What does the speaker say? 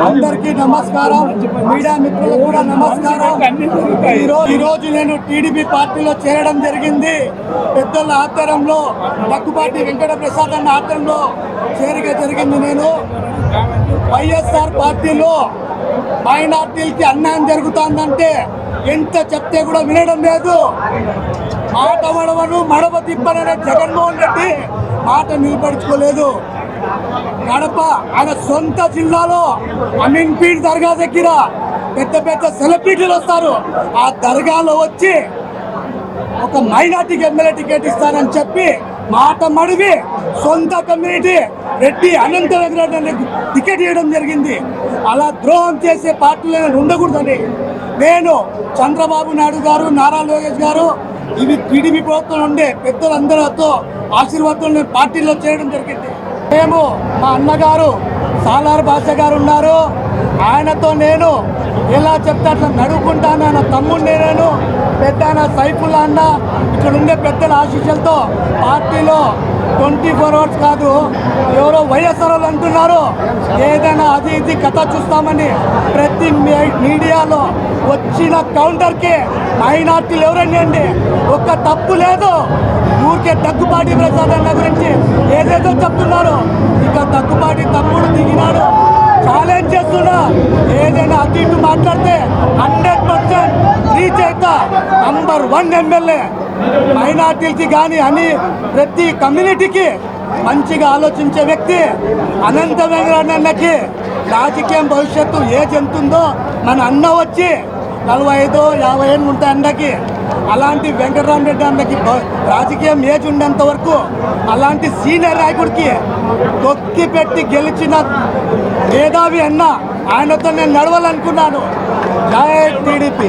అందరికీ నమస్కారం. మీడియా మిత్రులకు కూడా నమస్కారం. ఈ రోజు నేను టీడీపీ పార్టీలో చేరడం జరిగింది. పెద్దల ఆధ్వర్యంలో దగ్గుబాటి వెంకట ప్రసాద్ అన్న ఆధ్వర్యంలో చేరిక జరిగింది. నేను వైఎస్ఆర్ పార్టీలో మైనార్టీలకి అన్యాయం జరుగుతుందంటే ఎంత చెప్తే కూడా వినడం లేదు. మాట మడవ తిప్పననే జగన్మోహన్ రెడ్డి మాట నిలబడుచుకోలేదు. కడప ఆయన సొంత జిల్లాలో అమీన్పీర్ దర్గా దగ్గర పెద్ద పెద్ద సెలబ్రిటీలు వస్తారు. ఆ దర్గాలో వచ్చి ఒక మైనార్టీకి ఎమ్మెల్యే టికెట్ ఇస్తానని చెప్పి మాట మడివి సొంత కమ్యూనిటీ రెడ్డి అనంత వెంకటరెడ్డి టికెట్ ఇవ్వడం జరిగింది. అలా ద్రోహం చేసే పార్టీలను ఉండకూడదని నేను చంద్రబాబు నాయుడు గారు, నారా లోకేష్ గారు, ఇవి టీడీపీ ప్రభుత్వం ఉండే పెద్దలందరితో ఆశీర్వాదంలో పార్టీలో చేయడం జరిగింది. మేము మా అన్నగారు సాలార్ భాష గారు ఉన్నారు. ఆయనతో నేను ఎలా చెప్తే అట్లా నడుపుకుంటాను. ఆయన తమ్ముడిని నేను పెద్ద ఆయన సైఫుల్లా అన్న ఇక్కడ ఉండే పెద్దల ఆశీస్సులతో పార్టీలో 24 hours కాదు, ఎవరో వైఎస్ఆర్ వాళ్ళు అంటున్నారు ఏదైనా అది ఇది కథ చూస్తామని. ప్రతి మీడియాలో వచ్చిన కౌంటర్కి మైనార్టీలు ఎవరండి ఒక్క తప్పు లేదు. ఊరికే దగ్గుబాటి ప్రసాద్ అన్న గురించి ఏదేదో చెప్తున్నారు. ఇక దగ్గుబాటి తమ్ముడు దిగినాడు. ఛాలెంజ్ చేస్తున్నా, ఏదైనా అటు ఇటు మాట్లాడితే 100% రీచ్ అవుతా. నంబర్ 1 ఎమ్మెల్యే మైనార్టీలకి కానీ అని ప్రతి కమ్యూనిటీకి మంచిగా ఆలోచించే వ్యక్తి అనంత వెంకటరమణకి. రాజకీయం భవిష్యత్తు ఏజ్ ఎంతుందో మన అన్న వచ్చి 45-50 ఏళ్ళు ఉంటాయి అన్నకి. అలాంటి వెంకటరామరెడ్డి అన్నకి రాజకీయం ఏజ్ ఉండేంత వరకు అలాంటి సీనియర్ నాయకుడికి తొక్కి పెట్టి గెలిచిన మేధావి అన్న. ఆయనతో నేను నడవాలనుకున్నాను. జై టీడీపీ.